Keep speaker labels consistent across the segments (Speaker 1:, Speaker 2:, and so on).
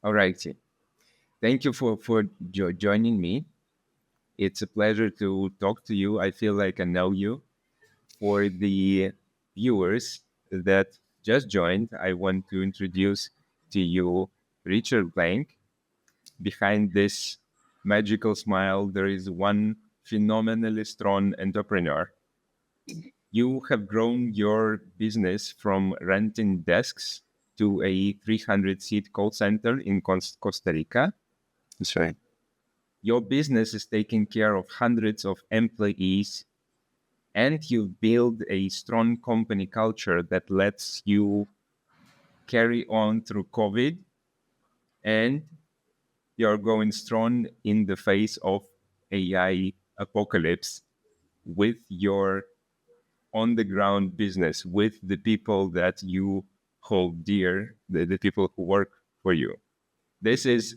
Speaker 1: All right. Thank you for joining me. It's a pleasure to talk to you. I feel like I know you. For the viewers that just joined, I want to introduce to you Richard Blank. Behind this magical smile, there is one phenomenally strong entrepreneur. You have grown your business from renting desks to a 300-seat call center in Costa Rica.
Speaker 2: That's right.
Speaker 1: Your business is taking care of hundreds of employees, and you build a strong company culture that lets you carry on through COVID, and you're going strong in the face of AI apocalypse with your on the ground business, with the people that you hold dear, the people who work for you. This is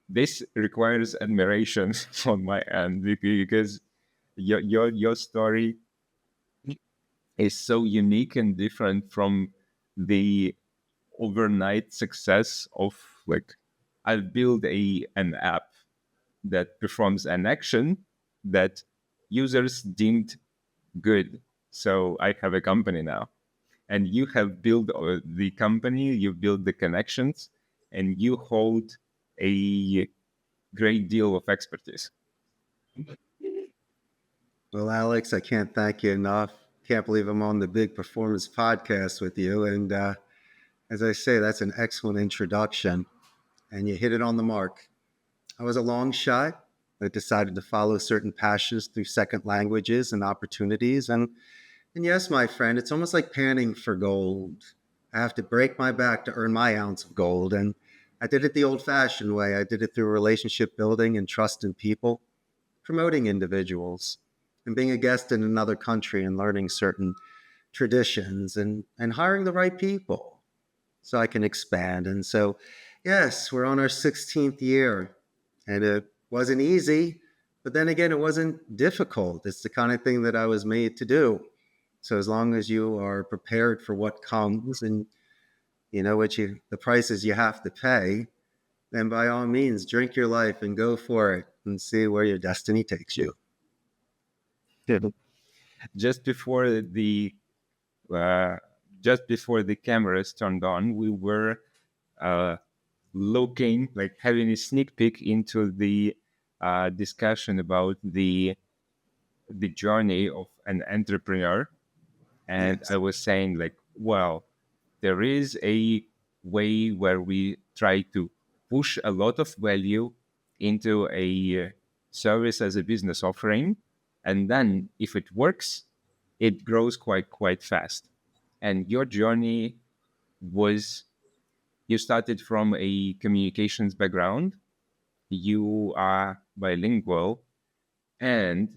Speaker 1: this requires admiration on my end because your story is so unique and different from the overnight success of, like, I'll build an app that performs an action that users deemed good, so I have a company now. And you have built the company, you build the connections, and you hold a great deal of expertise.
Speaker 2: Well, Alex, I can't thank you enough. Can't believe I'm on the Big Performance podcast with you. And as I say, that's an excellent introduction. And you hit it on the mark. I was a long shot that decided to follow certain passions through second languages and opportunities. And yes, my friend, it's almost like panning for gold. I have to break my back to earn my ounce of gold. And I did it the old fashioned way. I did it through relationship building and trust in people, promoting individuals, and being a guest in another country and learning certain traditions and hiring the right people so I can expand. And so, yes, we're on our 16th year, and it wasn't easy, but then again, it wasn't difficult. It's the kind of thing that I was made to do. So as long as you are prepared for what comes and you know the prices you have to pay, then by all means, drink your life and go for it and see where your destiny takes you.
Speaker 1: Just before the uh, just before the cameras turned on, we were uh, looking, like having a sneak peek into the discussion about the journey of an entrepreneur. And
Speaker 2: Yes.
Speaker 1: I was saying, like, well, there is a way where we try to push a lot of value into a service as a business offering, and then if it works, it grows quite fast. And your journey was, you started from a communications background, you are bilingual, and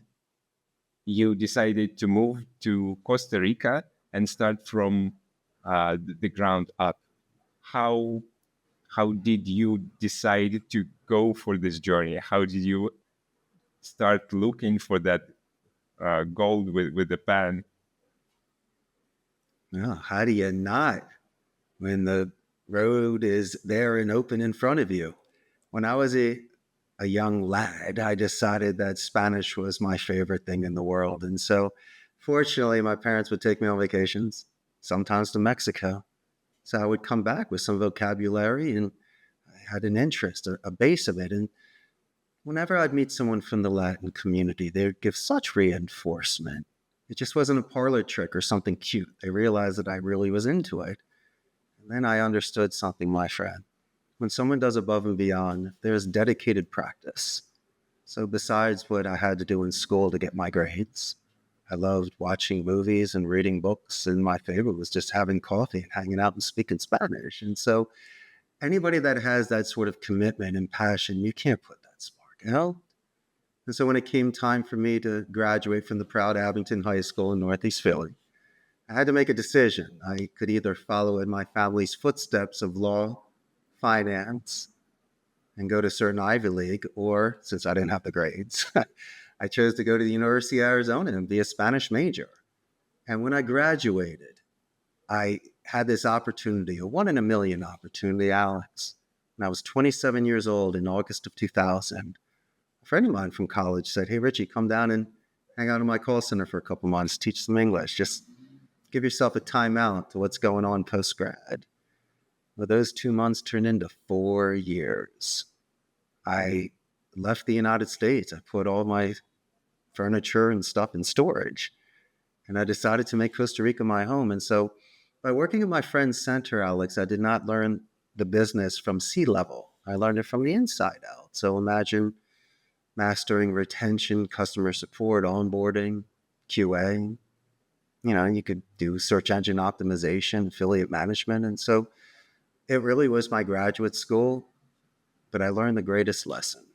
Speaker 1: you decided to move to Costa Rica and start from the ground up. How how did you decide to go for this journey? How did you start looking for that gold with the pen?
Speaker 2: Well, how do you not when the road is there and open in front of you? When I was a young lad, I decided that Spanish was my favorite thing in the world. And so, fortunately, my parents would take me on vacations, sometimes to Mexico. So I would come back with some vocabulary and I had an interest, a base of it. And whenever I'd meet someone from the Latin community, they would give such reinforcement. It just wasn't a parlor trick or something cute. They realized that I really was into it. And then I understood something, my friend. When someone does above and beyond, there's dedicated practice. So, besides what I had to do in school to get my grades, I loved watching movies and reading books. And my favorite was just having coffee and hanging out and speaking Spanish. And so, anybody that has that sort of commitment and passion, you can't put that spark out. And so, when it came time for me to graduate from the proud Abington High School in Northeast Philly, I had to make a decision. I could either follow in my family's footsteps of law, finance, and go to certain Ivy League, or since I didn't have the grades, I chose to go to the University of Arizona and be a Spanish major. And when I graduated, I had this opportunity, a one in a million opportunity, Alex, And I was 27 years old in August of 2000. A friend of mine from college said, "Hey, Richie, come down and hang out in my call center for a couple months, teach some English. Just give yourself a timeout to what's going on post grad." Well, those 2 months turned into 4 years. I left the United States. I put all my furniture and stuff in storage, and I decided to make Costa Rica my home. And so, by working at my friend's center, Alex, I did not learn the business from sea level. I learned it from the inside out. So imagine mastering retention, customer support, onboarding, QA. You could do search engine optimization, affiliate management. And so it really was my graduate school, but I learned the greatest lesson.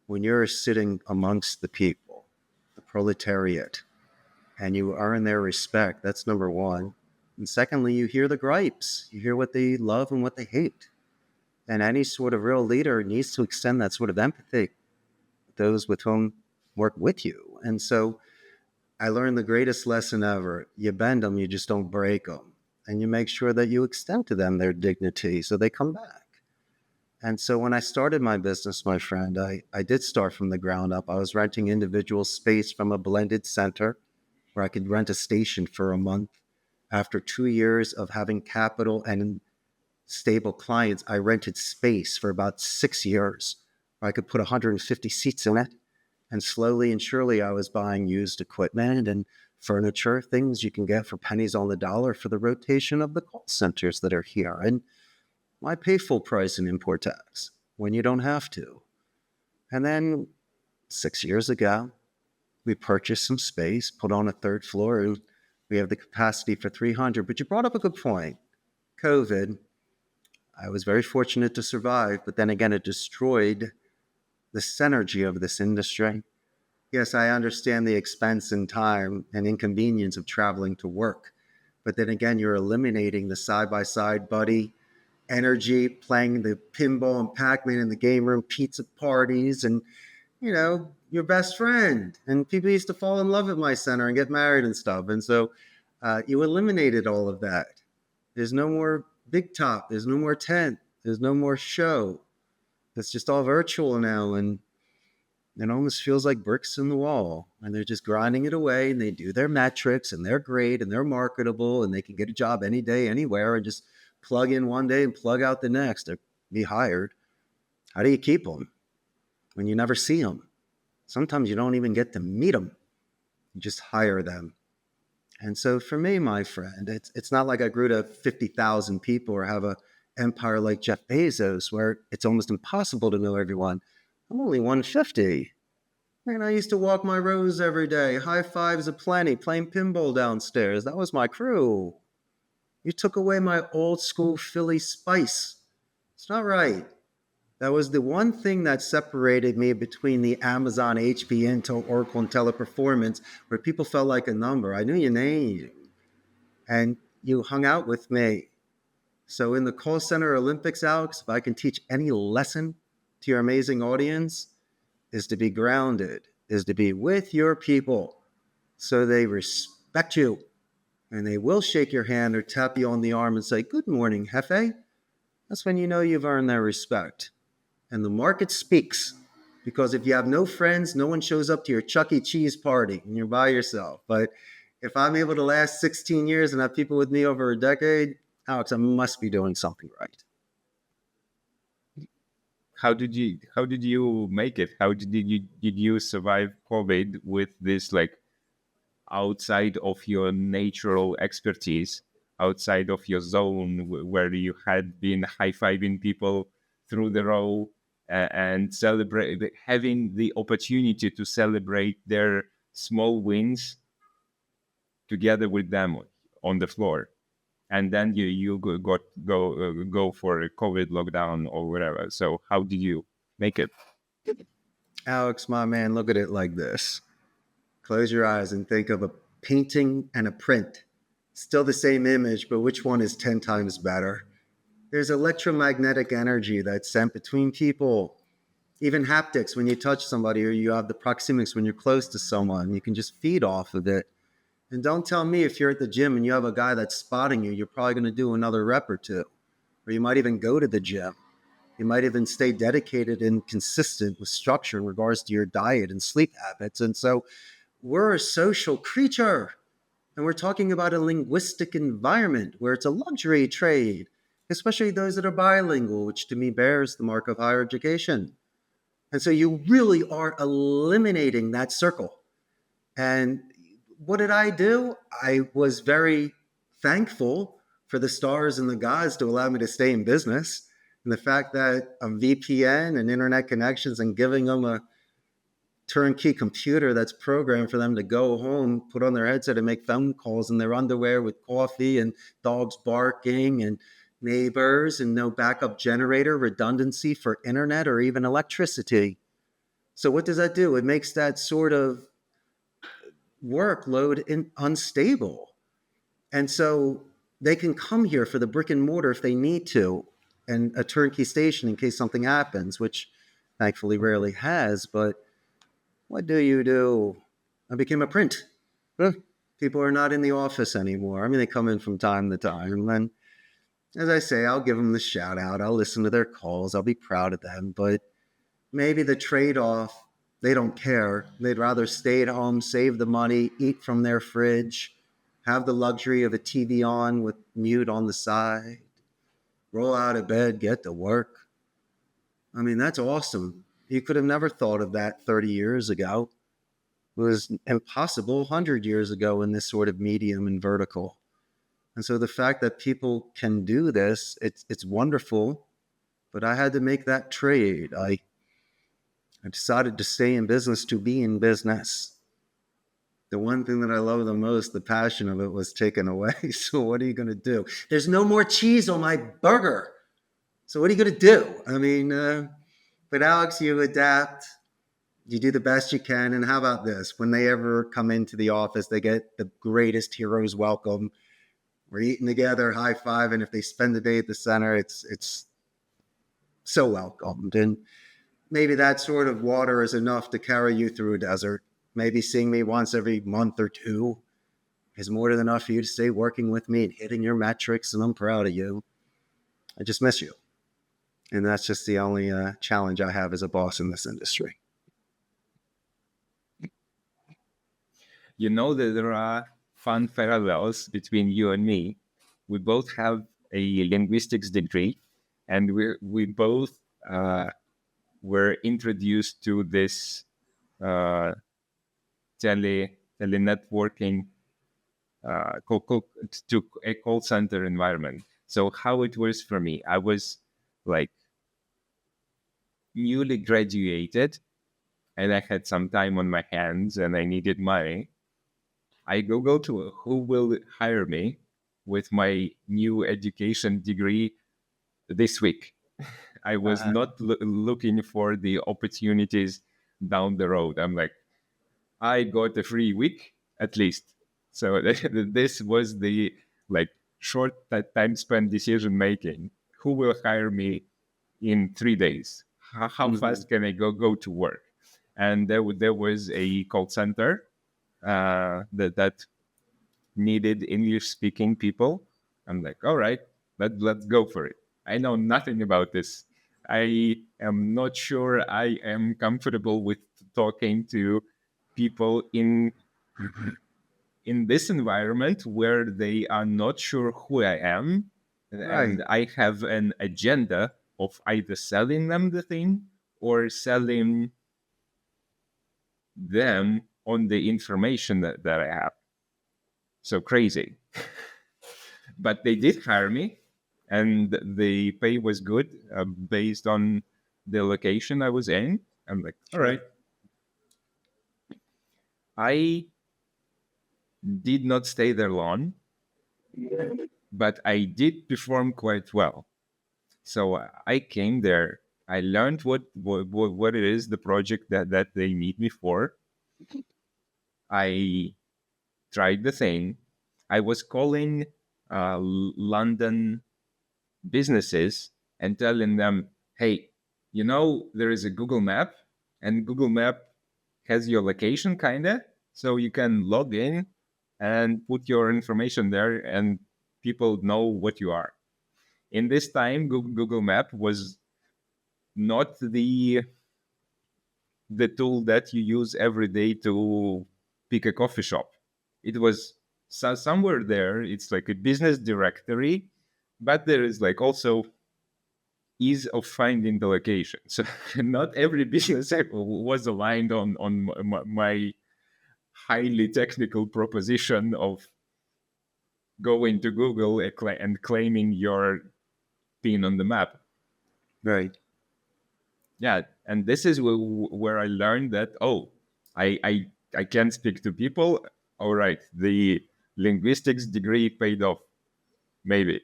Speaker 2: When you're sitting amongst the people, the proletariat, and you earn their respect, that's number one. And secondly, you hear the gripes. You hear what they love and what they hate. And any sort of real leader needs to extend that sort of empathy to those with whom work with you. And so I learned the greatest lesson ever. You bend them, you just don't break them. And you make sure that you extend to them their dignity so they come back. And so when I started my business, my friend, I did start from the ground up. I was renting individual space from a blended center where I could rent a station for a month. After 2 years of having capital and stable clients, I rented space for about 6 years where I could put 150 seats in it. And slowly and surely, I was buying used equipment and furniture, things you can get for pennies on the dollar for the rotation of the call centers that are here. And why pay full price in import tax when you don't have to? And then 6 years ago, we purchased some space, put on a third floor, and we have the capacity for 300. But you brought up a good point. COVID, I was very fortunate to survive, but then again, it destroyed the synergy of this industry. Yes, I understand the expense and time and inconvenience of traveling to work, but then again, you're eliminating the side-by-side buddy energy, playing the pinball and Pac-Man in the game room, pizza parties, and your best friend. And people used to fall in love at my center and get married and stuff. And so you eliminated all of that. There's no more big top. There's no more tent. There's no more show. It's just all virtual now. And it almost feels like bricks in the wall. And they're just grinding it away. And they do their metrics. And they're great. And they're marketable. And they can get a job any day, anywhere. And just plug in one day and plug out the next. Or be hired. How do you keep them when you never see them? Sometimes you don't even get to meet them. You just hire them. And so for me, my friend, it's not like I grew to 50,000 people or have an empire like Jeff Bezos where it's almost impossible to know everyone. I'm only 150. And I used to walk my rows every day. High fives aplenty, playing pinball downstairs. That was my crew. You took away my old school Philly spice. It's not right. That was the one thing that separated me between the Amazon, HP, Intel, Oracle, and Teleperformance, where people felt like a number. I knew your name, and you hung out with me. So in the call center Olympics, Alex, if I can teach any lesson to your amazing audience, is to be grounded, is to be with your people so they respect you, and they will shake your hand or tap you on the arm and say, "Good morning, Jefe." That's when you know you've earned their respect. And the market speaks, because if you have no friends, no one shows up to your Chuck E. Cheese party and you're by yourself. But if I'm able to last 16 years and have people with me over a decade, Alex, I must be doing something right.
Speaker 1: How did you make it? How did you survive COVID with this, like, outside of your natural expertise, outside of your zone, where you had been high-fiving people through the row, and celebrate, having the opportunity to celebrate their small wins together with them on the floor, and then you go for a COVID lockdown or whatever. So how did you make it?
Speaker 2: Alex, my man, look at it like this. Close your eyes and think of a painting and a print. Still the same image, but which one is 10 times better? There's electromagnetic energy that's sent between people. Even haptics, when you touch somebody, or you have the proxemics when you're close to someone, you can just feed off of it. And don't tell me if you're at the gym and you have a guy that's spotting you, you're probably going to do another rep or two, or you might even go to the gym. You might even stay dedicated and consistent with structure in regards to your diet and sleep habits. And so we're a social creature. And we're talking about a linguistic environment where it's a luxury trade, especially those that are bilingual, which to me bears the mark of higher education. And so you really are eliminating that circle. And what did I do? I was very thankful for the stars and the gods to allow me to stay in business. And the fact that a VPN and internet connections and giving them a turnkey computer that's programmed for them to go home, put on their headset, and make phone calls in their underwear with coffee and dogs barking and neighbors and no backup generator, redundancy for internet or even electricity. So, what does that do? It makes that sort of workload unstable. And so they can come here for the brick and mortar if they need to, and a turnkey station in case something happens, which thankfully rarely has. But what do you do? I became a print. Huh. People are not in the office anymore. I mean, they come in from time to time. And as I say, I'll give them the shout out. I'll listen to their calls. I'll be proud of them. But maybe the trade off, they don't care. They'd rather stay at home, save the money, eat from their fridge, have the luxury of a TV on with mute on the side, roll out of bed, get to work. I mean, that's awesome. You could have never thought of that 30 years ago. It was impossible 100 years ago in this sort of medium and vertical. And so the fact that people can do this, it's wonderful. But I had to make that trade. I decided to stay in business to be in business. The one thing that I love the most, the passion of it, was taken away. So what are you going to do? There's no more cheese on my burger. So what are you going to do? I mean, but Alex, you adapt. You do the best you can. And how about this? When they ever come into the office, they get the greatest hero's welcome. We're eating together, high five, and if they spend the day at the center, it's so welcomed. And maybe that sort of water is enough to carry you through a desert. Maybe seeing me once every month or two is more than enough for you to stay working with me and hitting your metrics, and I'm proud of you. I just miss you. And that's just the only challenge I have as a boss in this industry.
Speaker 1: You know that there are fun parallels between you and me. We both have a linguistics degree, and we both were introduced to this uh, networking to a call center environment. So how it was for me, I was like newly graduated, and I had some time on my hands, and I needed money. I Googled who will hire me with my new education degree this week. I was not looking for the opportunities down the road. I'm like, I got a free week at least. So this was the like short time spent decision making. Who will hire me in 3 days? How fast can I go to work? And there was a call center that needed English speaking people. I'm like, all right, let's go for it. I know nothing about this. I am not sure I am comfortable with talking to people in this environment where they are not sure who I am,
Speaker 2: Right.
Speaker 1: and I have an agenda of either selling them the thing or selling them on the information that I have. So crazy. But they did hire me, and the pay was good based on the location I was in. I'm like, all right. I did not stay there long, but I did perform quite well. So I came there. I learned what it is, the project that they need me for. I tried the thing. I was calling London businesses and telling them, hey, there is a Google Map, and Google Map has your location, kind of. So you can log in and put your information there, and people know what you are. In this time, Google Map was not the tool that you use every day to pick a coffee shop. It was somewhere there. It's like a business directory, but there is like also ease of finding the location. So not every business was aligned on my highly technical proposition of going to Google and claiming your pin on the map.
Speaker 2: Right.
Speaker 1: Yeah, and this is where I learned that I can speak to people. All right, the linguistics degree paid off. Maybe.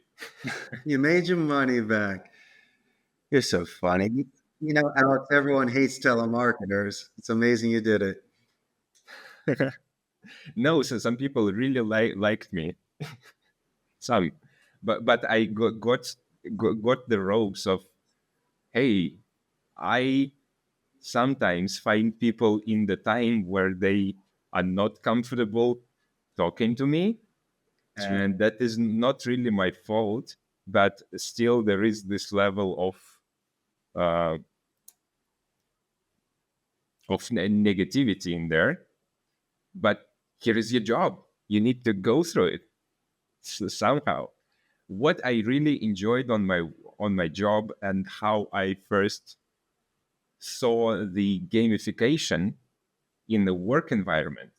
Speaker 2: You made your money back. You're so funny. You know, Alex, everyone hates telemarketers. It's amazing you did it.
Speaker 1: No, so some people really liked me. Some, but I got the ropes of, hey, I sometimes find people in the time where they are not comfortable talking to me, and that is not really my fault, but still there is this level uh, of negativity in there. But here is your job, you need to go through it somehow. What I really enjoyed on my job, and how I first saw the gamification in the work environment,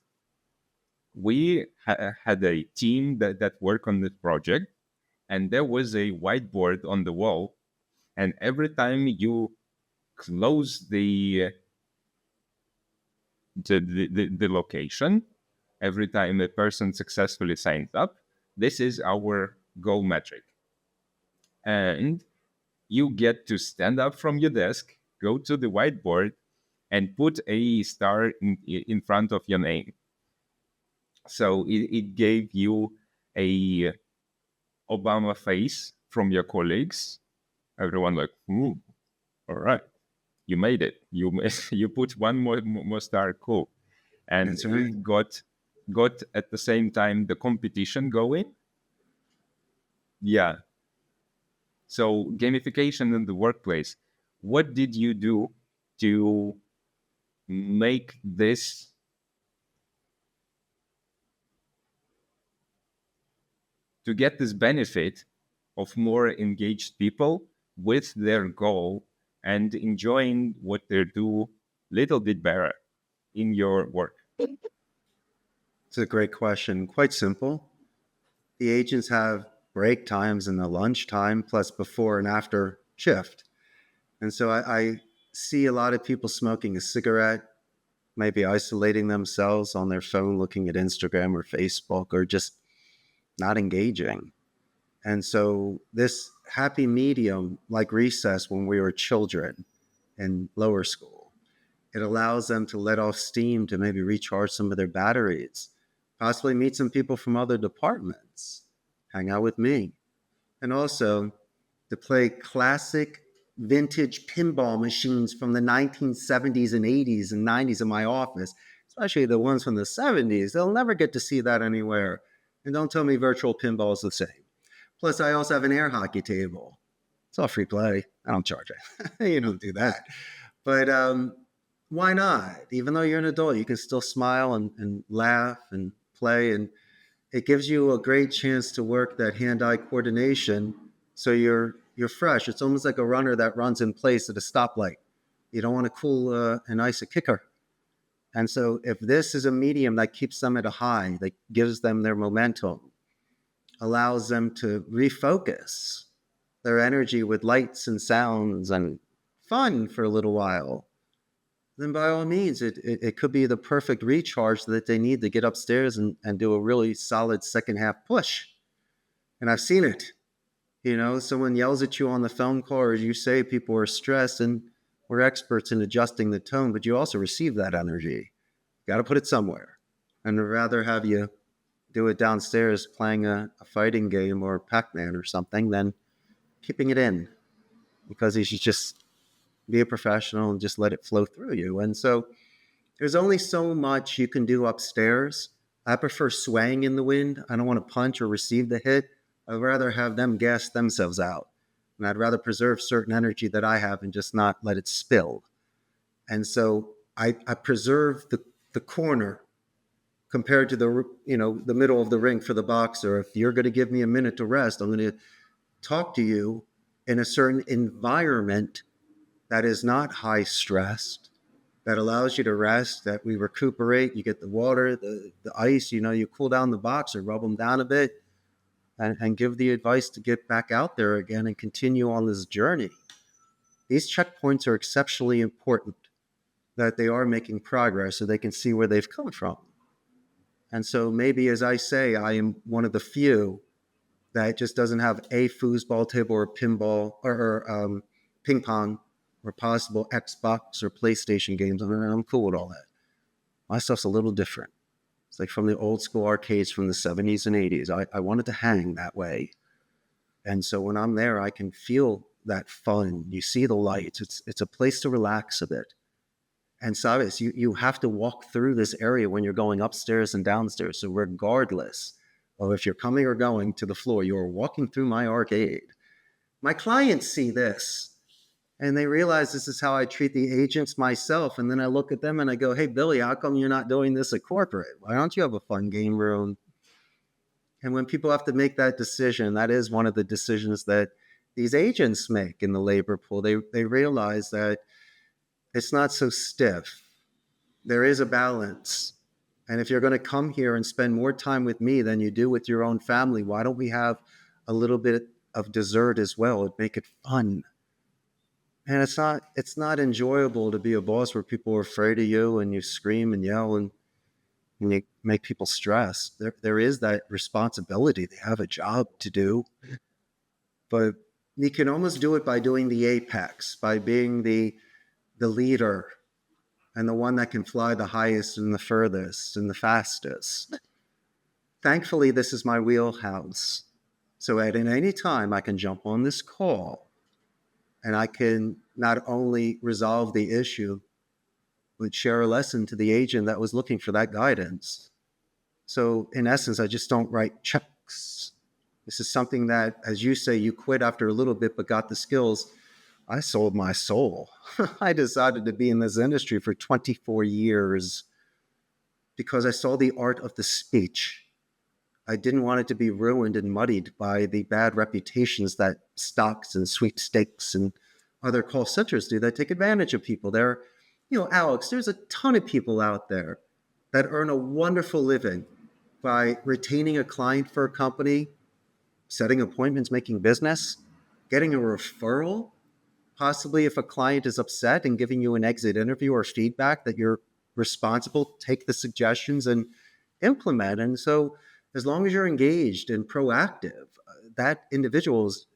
Speaker 1: we had a team that worked on this project, and there was a whiteboard on the wall, and every time you close the location, every time a person successfully signs up, this is our goal metric. And you get to stand up from your desk, go to the whiteboard, and put a star in front of your name. So it gave you a Obama face from your colleagues. Everyone like, all right, you made it. You put one more star, cool. And
Speaker 2: That's right.
Speaker 1: it got at the same time the competition going. Yeah. So gamification in the workplace. What did you do to make this to get this benefit of more engaged people with their goal and enjoying what they do little bit better in your work?
Speaker 2: It's a great question. Quite simple. The agents have break times in the lunch time plus before and after shift. And so I see a lot of people smoking a cigarette, maybe isolating themselves on their phone, looking at Instagram or Facebook, or just not engaging. And so this happy medium, like recess when we were children in lower school, it allows them to let off steam to maybe recharge some of their batteries, possibly meet some people from other departments, hang out with me, and also to play classic vintage pinball machines from the 1970s and 80s and 90s in my office, especially the ones from the 70s. They'll never get to see that anywhere. And don't tell me virtual pinball is the same. Plus, I also have an air hockey table. It's all free play. I don't charge it. You don't do that. But why not? Even though you're an adult, you can still smile and laugh and play. And it gives you a great chance to work that hand-eye coordination so you're fresh. It's almost like a runner that runs in place at a stoplight. You don't want to cool and ice a kicker. And so if this is a medium that keeps them at a high, that gives them their momentum, allows them to refocus their energy with lights and sounds and fun for a little while, then by all means, it could be the perfect recharge that they need to get upstairs and do a really solid second half push. And I've seen it. You know, someone yells at you on the phone call, or you say people are stressed, and we're experts in adjusting the tone, but you also receive that energy. Got to put it somewhere. And I'd rather have you do it downstairs playing a fighting game or Pac-Man or something than keeping it in, because you should just be a professional and just let it flow through you. And so there's only so much you can do upstairs. I prefer swaying in the wind. I don't want to punch or receive the hit. I'd rather have them gas themselves out. And I'd rather preserve certain energy that I have and just not let it spill. And so I preserve the corner compared to the middle of the ring for the boxer. If you're going to give me a minute to rest, I'm going to talk to you in a certain environment that is not high stressed, that allows you to rest, that we recuperate. You get the water, the ice, you cool down the boxer, rub them down a bit, and give the advice to get back out there again and continue on this journey. These checkpoints are exceptionally important, that they are making progress so they can see where they've come from. And so maybe, as I say, I am one of the few that just doesn't have a foosball table or pinball or ping pong or possible Xbox or PlayStation games. I mean, I'm cool with all that. My stuff's a little different. It's like from the old school arcades from the 70s and 80s. I wanted to hang that way. And so when I'm there, I can feel that fun. You see the lights. It's a place to relax a bit. And Sabes, you have to walk through this area when you're going upstairs and downstairs. So regardless of if you're coming or going to the floor, you're walking through my arcade. My clients see this and they realize this is how I treat the agents myself. And then I look at them and I go, hey, Billy, how come you're not doing this at corporate? Why don't you have a fun game room? And when people have to make that decision, that is one of the decisions that these agents make in the labor pool. They realize that it's not so stiff. There is a balance. And if you're going to come here and spend more time with me than you do with your own family, why don't we have a little bit of dessert as well and make it fun? And it's not enjoyable to be a boss where people are afraid of you and you scream and yell and you make people stress. There is that responsibility. They have a job to do. But you can almost do it by doing the apex, by being the leader and the one that can fly the highest and the furthest and the fastest. Thankfully, this is my wheelhouse. So at any time, I can jump on this call and I can not only resolve the issue, but share a lesson to the agent that was looking for that guidance. So in essence, I just don't write checks. This is something that, as you say, you quit after a little bit, but got the skills. I sold my soul. I decided to be in this industry for 24 years because I saw the art of the speech. I didn't want it to be ruined and muddied by the bad reputations that stocks and sweepstakes and other call centers do that take advantage of people. Alex, there's a ton of people out there that earn a wonderful living by retaining a client for a company, setting appointments, making business, getting a referral. Possibly if a client is upset and giving you an exit interview or feedback that you're responsible, take the suggestions and implement. And so as long as you're engaged and proactive, that individual is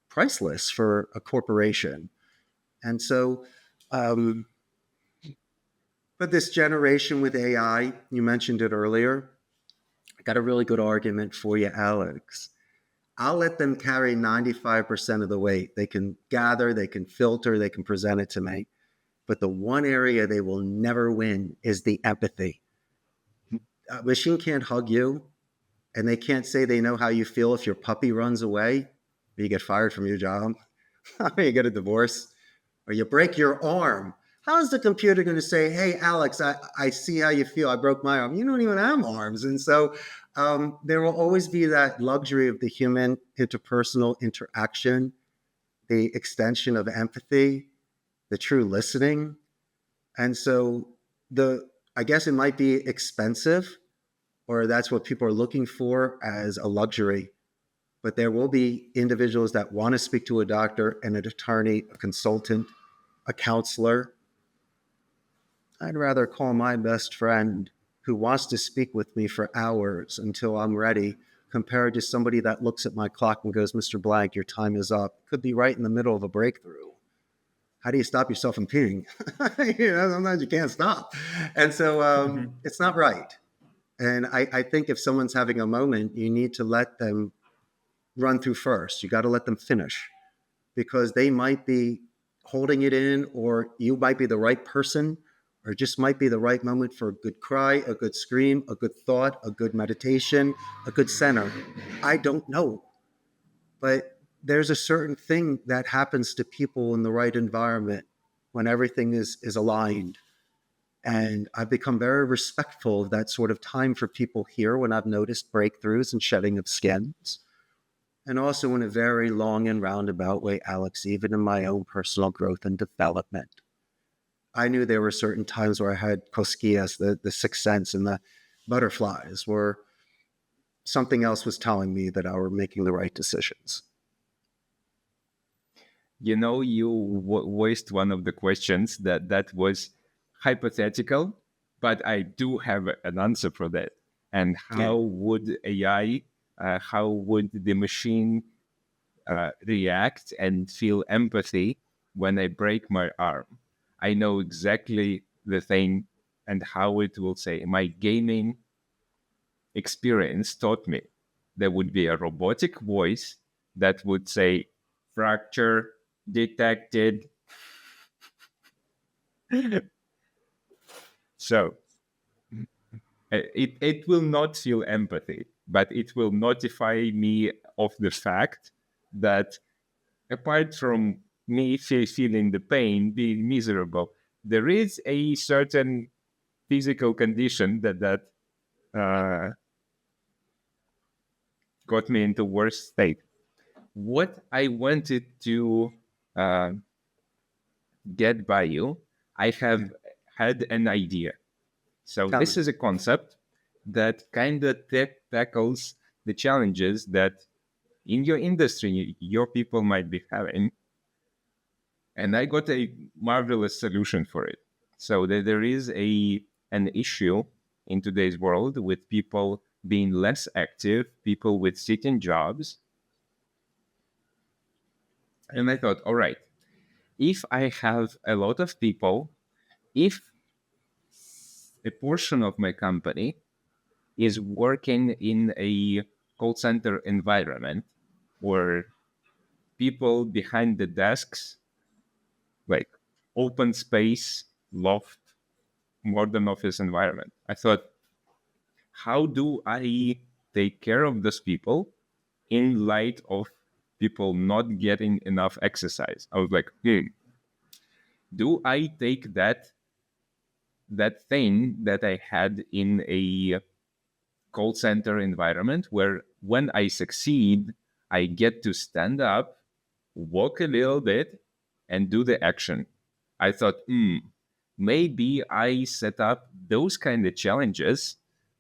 Speaker 2: priceless for a corporation. And so, but this generation with AI, you mentioned it earlier, I got a really good argument for you, Alex. I'll let them carry 95% of the weight. They can gather, they can filter, they can present it to me. But the one area they will never win is the empathy. A machine can't hug you, and they can't say they know how you feel if your puppy runs away, or you get fired from your job, or you get a divorce, or you break your arm. How is the computer going to say, hey, Alex, I see how you feel. I broke my arm. You don't even have arms. And so there will always be that luxury of the human interpersonal interaction, the extension of empathy, the true listening. And so I guess it might be expensive, or that's what people are looking for as a luxury. But there will be individuals that want to speak to a doctor and an attorney, a consultant, a counselor. I'd rather call my best friend who wants to speak with me for hours until I'm ready, compared to somebody that looks at my clock and goes, Mr. Blank, your time is up. Could be right in the middle of a breakthrough. How do you stop yourself from peeing? Sometimes you can't stop. And so it's not right. And I think if someone's having a moment, you need to let them run through first. You got to let them finish, because they might be holding it in, or you might be the right person, or it just might be the right moment for a good cry, a good scream, a good thought, a good meditation, a good center. I don't know. But there's a certain thing that happens to people in the right environment when everything is aligned. And I've become very respectful of that sort of time for people here when I've noticed breakthroughs and shedding of skins. And also in a very long and roundabout way, Alex, even in my own personal growth and development. I knew there were certain times where I had cosquillas, the sixth sense, and the butterflies, where something else was telling me that I were making the right decisions.
Speaker 1: You know, you voiced one of the questions that was hypothetical, but I do have an answer for that. And
Speaker 2: Yeah.
Speaker 1: how would AI, how would the machine react and feel empathy when I break my arm? I know exactly the thing and how it will say. My gaming experience taught me there would be a robotic voice that would say, fracture detected. So it will not feel empathy, but it will notify me of the fact that apart from me feeling the pain, being miserable, there is a certain physical condition that uh, got me into worse state. What I wanted to uh, get by you, I have had an idea. So
Speaker 2: Tell me.
Speaker 1: this is a concept that kind of tackles the challenges that in your industry your people might be having, and I got a marvelous solution for it. So there is a an issue in today's world with people being less active, people with sitting jobs, and I thought, all right, if I have a lot of people, if a portion of my company is working in a call center environment where people behind the desks, like open space, loft, modern office environment. I thought, how do I take care of those people in light of people not getting enough exercise? I was like, do I take that thing that I had in a call center environment where when I succeed, I get to stand up, walk a little bit, and do the action. I thought, maybe I set up those kind of challenges,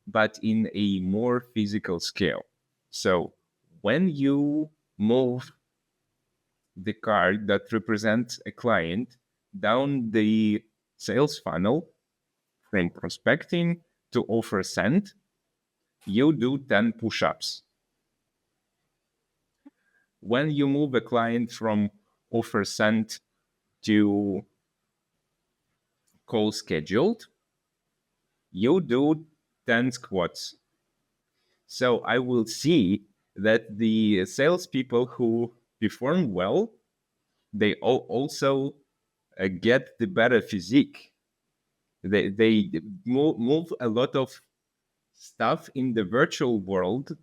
Speaker 1: but in a more physical scale. So when you move the card that represents a client down the sales funnel from prospecting to offer sent, you do 10 push ups. When you move a client from offer sent to call scheduled, you do 10 squats. So I will see that the salespeople who perform well, they also get the better physique. They move a lot of stuff in the virtual world.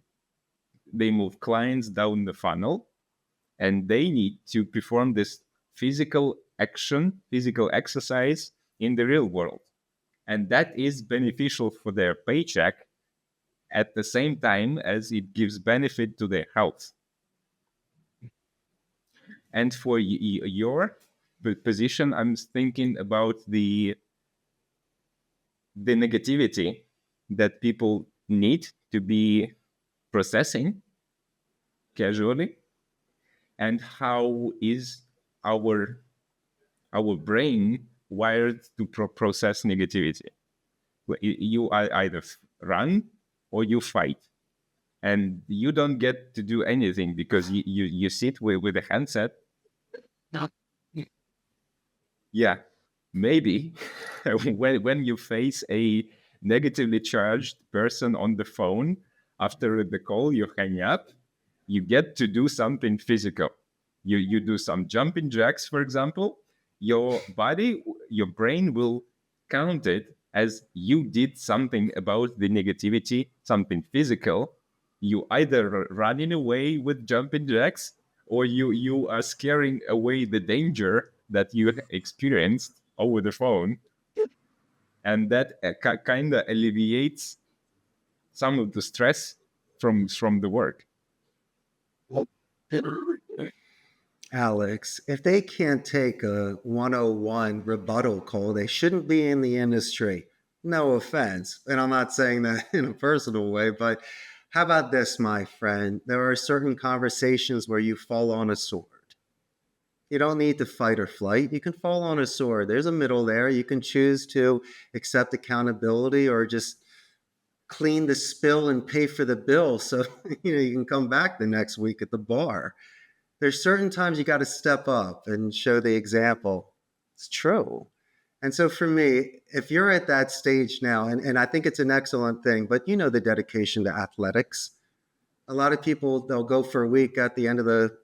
Speaker 1: They move clients down the funnel, and they need to perform this physical action, physical exercise in the real world. And that is beneficial for their paycheck at the same time as it gives benefit to their health. And for your position, I'm thinking about the negativity that people need to be processing casually, and how is our our brain wired to process negativity. You either run or you fight, and you don't get to do anything because you sit with a handset. Yeah, maybe when you face a negatively charged person on the phone after the call, you hang up, you get to do something physical. You do some jumping jacks, for example. Your body, your brain will count it as you did something about the negativity, something physical. You either running away with jumping jacks or you are scaring away the danger that you experienced over the phone, and that kind of alleviates some of the stress from the work.
Speaker 2: Alex, if they can't take a 101 rebuttal call, they shouldn't be in the industry. No offense. And I'm not saying that in a personal way, but how about this, my friend? There are certain conversations where you fall on a sword. You don't need to fight or flight. You can fall on a sword. There's a middle there. You can choose to accept accountability or just clean the spill and pay for the bill so you can come back the next week at the bar. There's certain times you got to step up and show the example. It's true. And so for me, if you're at that stage now, and I think it's an excellent thing, but you know the dedication to athletics. A lot of people, they'll go for a week at the end of the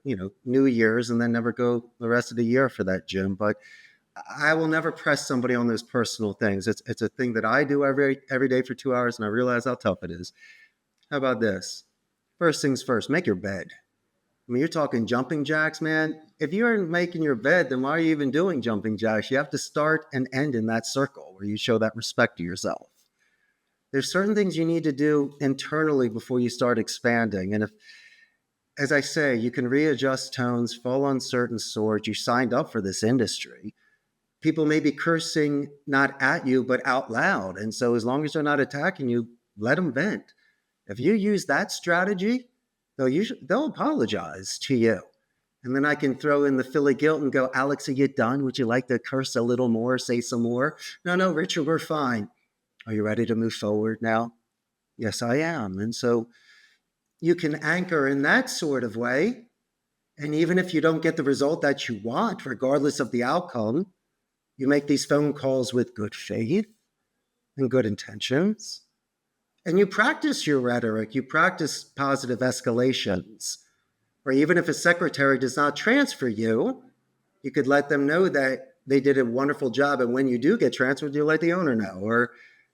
Speaker 2: New Year's and then never go the rest of the year for that gym. But I will never press somebody on those personal things. It's a thing that I do every day for 2 hours, and I realize how tough it is. How about this? First things first, make your bed. I mean, you're talking jumping jacks, man. If you aren't making your bed, then why are you even doing jumping jacks? You have to start and end in that circle where you show that respect to yourself. There's certain things you need to do internally before you start expanding. And if, as I say, you can readjust tones, fall on certain swords, you signed up for this industry. People may be cursing not at you, but out loud. And so as long as they're not attacking you, let them vent. If you use that strategy, they'll apologize to you. And then I can throw in the Philly guilt and go, Alex, are you done? Would you like to curse a little more, say some more? No, Richard, we're fine. Are you ready to move forward now? Yes, I am. And so you can anchor in that sort of way. And even if you don't get the result that you want, regardless of the outcome, you make these phone calls with good faith and good intentions. And you practice your rhetoric, you practice positive escalations. Or even if a secretary does not transfer you, you could let them know that they did a wonderful job. And when you do get transferred, you let the owner know. Or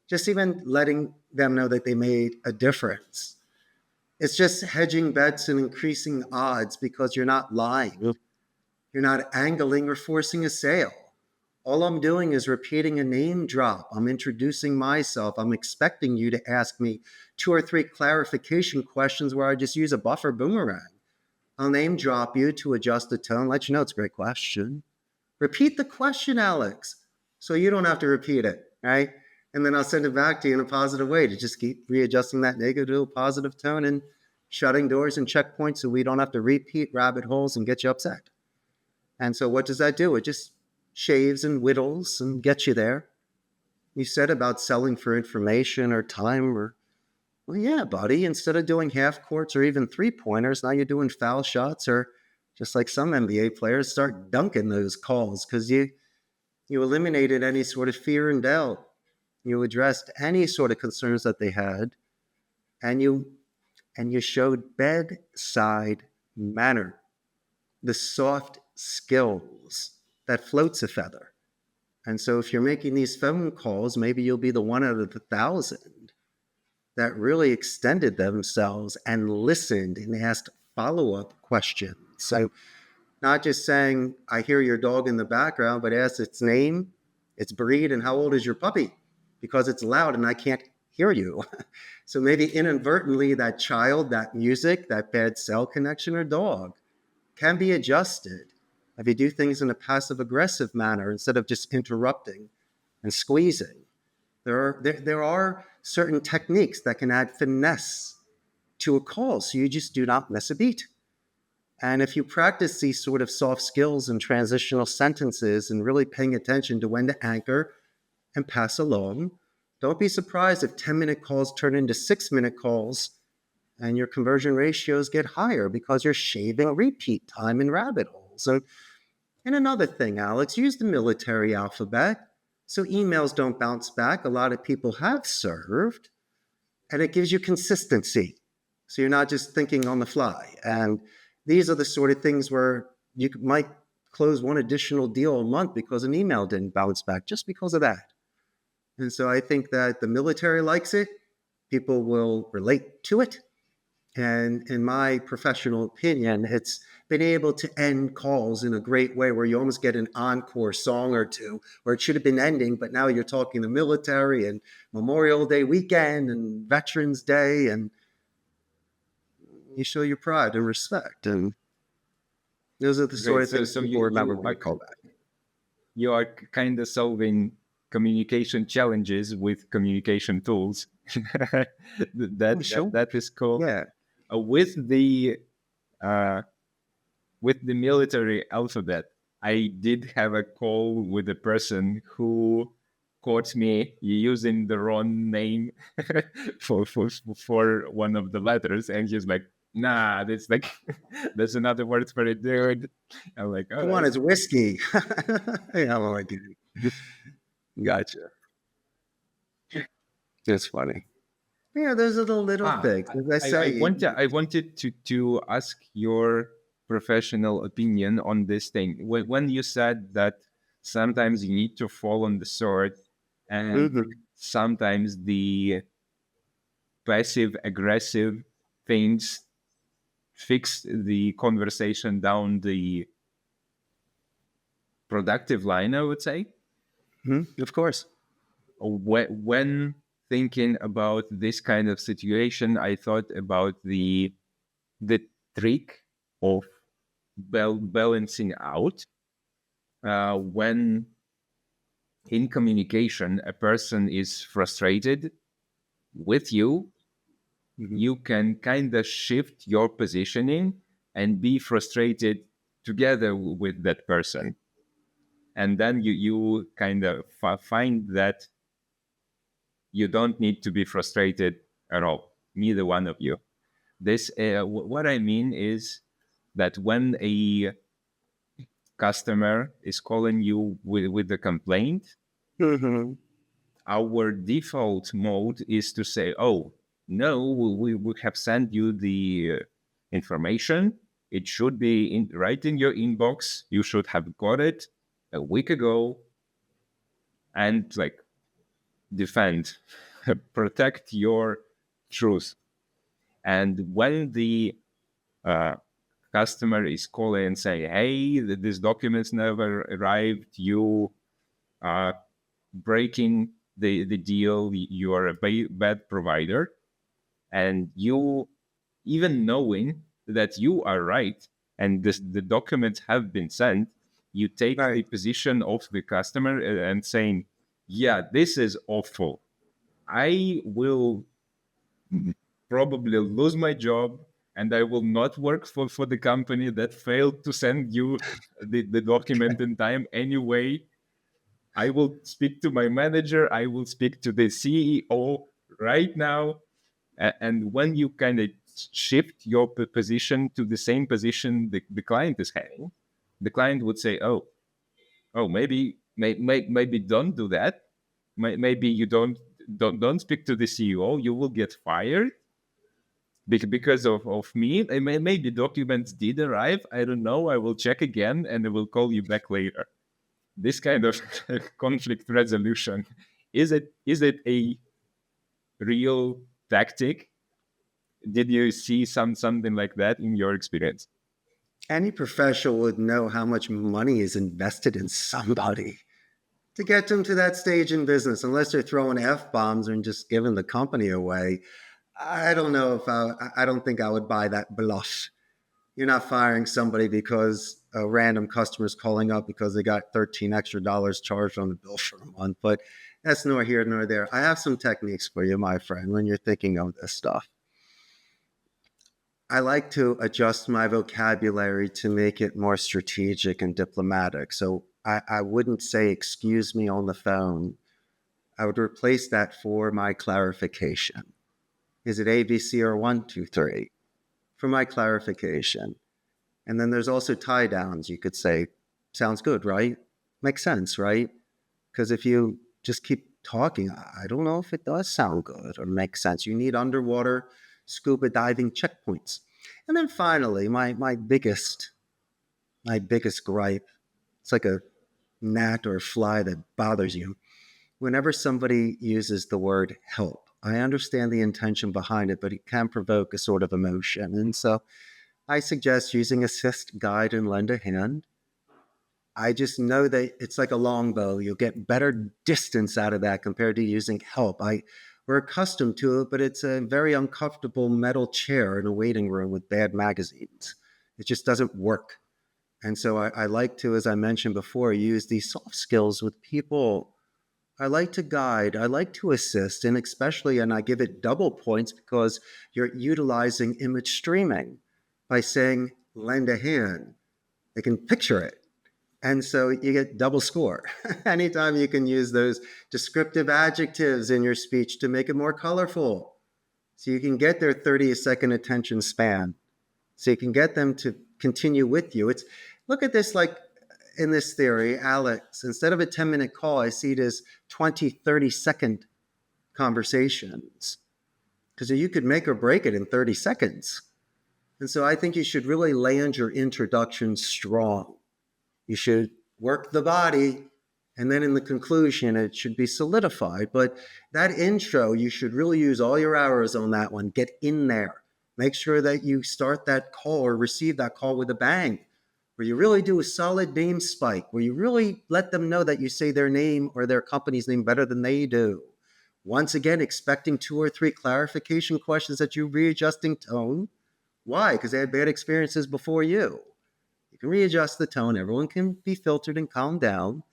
Speaker 2: just even letting them know that they made a difference. It's just hedging bets and increasing odds because you're not lying. You're not angling or forcing a sale. All I'm doing is repeating a name drop. I'm introducing myself. I'm expecting you to ask me 2 or 3 clarification questions where I just use a buffer boomerang. I'll name drop you to adjust the tone, let you know it's a great question. Repeat the question, Alex, so you don't have to repeat it, right? And then I'll send it back to you in a positive way to just keep readjusting that negative to a positive tone and shutting doors and checkpoints so we don't have to repeat rabbit holes and get you upset. And so what does that do? It just shaves and whittles and gets you there. You said about selling for information or time or, well, yeah, buddy, instead of doing half courts or even 3-pointers, now you're doing foul shots or just like some NBA players start dunking those calls because you eliminated any sort of fear and doubt. You addressed any sort of concerns that they had, and you showed bedside manner, the soft skills that floats a feather. And so if you're making these phone calls, maybe you'll be the one out of the 1,000 that really extended themselves and listened and asked follow-up questions. So not just saying, I hear your dog in the background, but ask its name, its breed, and how old is your puppy? Because it's loud and I can't hear you. So maybe inadvertently that child, that music, that bad cell connection or dog can be adjusted if you do things in a passive-aggressive manner instead of just interrupting and squeezing. There are certain techniques that can add finesse to a call so you just do not miss a beat. And if you practice these sort of soft skills and transitional sentences and really paying attention to when to anchor and pass along, don't be surprised if 10-minute calls turn into 6-minute calls and your conversion ratios get higher because you're shaving repeat time in rabbit holes. And another thing, Alex, use the military alphabet so emails don't bounce back. A lot of people have served, and it gives you consistency. So you're not just thinking on the fly. And these are the sort of things where you might close one additional deal a month because an email didn't bounce back just because of that. And so I think that the military likes it. People will relate to it. And in my professional opinion, it's been able to end calls in a great way where you almost get an encore song or two where it should have been ending, but now you're talking the military and Memorial Day weekend and Veterans Day, and you show your pride and respect. And those are the sort
Speaker 1: Great.
Speaker 2: of
Speaker 1: So,
Speaker 2: things
Speaker 1: so
Speaker 2: people remember when you call back.
Speaker 1: you are kind of solving communication challenges with communication tools.
Speaker 2: Oh, sure.
Speaker 1: That is cool.
Speaker 2: Yeah.
Speaker 1: Uh, uh, with the military alphabet, I did have a call with a person who caught me using the wrong name for one of the letters, and he's like, "Nah, that's like that's another word for it, dude." I'm like, "All
Speaker 2: Come on,
Speaker 1: right."
Speaker 2: it's whiskey. Yeah, I'm like, gotcha. That's funny. Yeah, those are the little
Speaker 1: Ah,
Speaker 2: things. As I say,
Speaker 1: I wanted to ask your professional opinion on this thing. When you said that sometimes you need to fall on the sword, and
Speaker 2: mhm,
Speaker 1: sometimes the passive aggressive things fix the conversation down the productive line, I would say.
Speaker 2: of course.
Speaker 1: When thinking about this kind of situation, I thought about the trick of balancing out when in communication a person is frustrated with you.
Speaker 2: Mhm.
Speaker 1: You can kind of shift your positioning and be frustrated together with that person, and then you kind of find that you don't need to be frustrated at all, neither one of you. This what I mean is that when a customer is calling you with a complaint,
Speaker 2: Mhm.
Speaker 1: our default mode is to say, "Oh, no, we have sent you the information. It should be right in your inbox. You should have got it a week ago," and like defend, protect your truth. And when the uh, customer is calling and saying, "Hey, this documents never arrived. You are breaking the deal. You are a bad provider," and you, even knowing that you are right and the documents have been sent, you take the
Speaker 2: Right.
Speaker 1: position of the customer and saying, "Yeah, this is awful. I will probably lose my job, and I will not work for the company that failed to send you the document in time anyway. I will speak to my manager. I will speak to the CEO right now." And when you kind of shift your position to the same position the client is having, the client would say, "Oh, maybe don't do that. Maybe you don't speak to the CEO. You will get fired because of me. And maybe documents did arrive. I don't know. I will check again, and I will call you back later." This kind of conflict resolution, is it a real tactic? Did you see something like that in your experience?
Speaker 2: Any professional would know how much money is invested in somebody to get them to that stage in business, unless they're throwing F bombs and just giving the company away. I don't know if I don't think I would buy that bluff. You're not firing somebody because a random customer is calling up because they got 13 extra dollars charged on the bill for a month. But that's nor here nor there. I have some techniques for you, my friend, when you're thinking of this stuff. I like to adjust my vocabulary to make it more strategic and diplomatic. So I wouldn't say, "excuse me" on the phone. I would replace that for my clarification. Is it A, B, C, or one, two, three? For my clarification. And then there's also tie downs. You could say, "sounds good, right? Makes sense, right?" Because if you just keep talking, I don't know if it does sound good or make sense. You need underwater scuba diving checkpoints. And then finally, my biggest gripe, it's like a gnat or a fly that bothers you. Whenever somebody uses the word help, I understand the intention behind it, but it can provoke a sort of emotion. And so I suggest using assist, guide, and lend a hand. I just know that it's like a longbow. You'll get better distance out of that compared to using help. We're accustomed to it, but it's a very uncomfortable metal chair in a waiting room with bad magazines. It just doesn't work. And so I like to, as I mentioned before, use these soft skills with people. I like to guide, I like to assist, and especially, and I give it double points because you're utilizing image streaming by saying, lend a hand. They can picture it. And so you get double score. Anytime you can use those descriptive adjectives in your speech to make it more colorful. So you can get their 30-second attention span. So you can get them to continue with you. It's look at this like in this theory, Alex, instead of a 10-minute call, I see it as 20, 30-second conversations. Because you could make or break it in 30 seconds. And so I think you should really land your introduction strong. You should work the body, and then in the conclusion, it should be solidified. But that intro, you should really use all your hours on that one. Get in there. Make sure that you start that call or receive that call with a bang, where you really do a solid name spike, where you really let them know that you say their name or their company's name better than they do. Once again, expecting 2 or 3 clarification questions that you readjusting tone. Why? Because they had bad experiences before you. You can readjust the tone. Everyone can be filtered and calm down.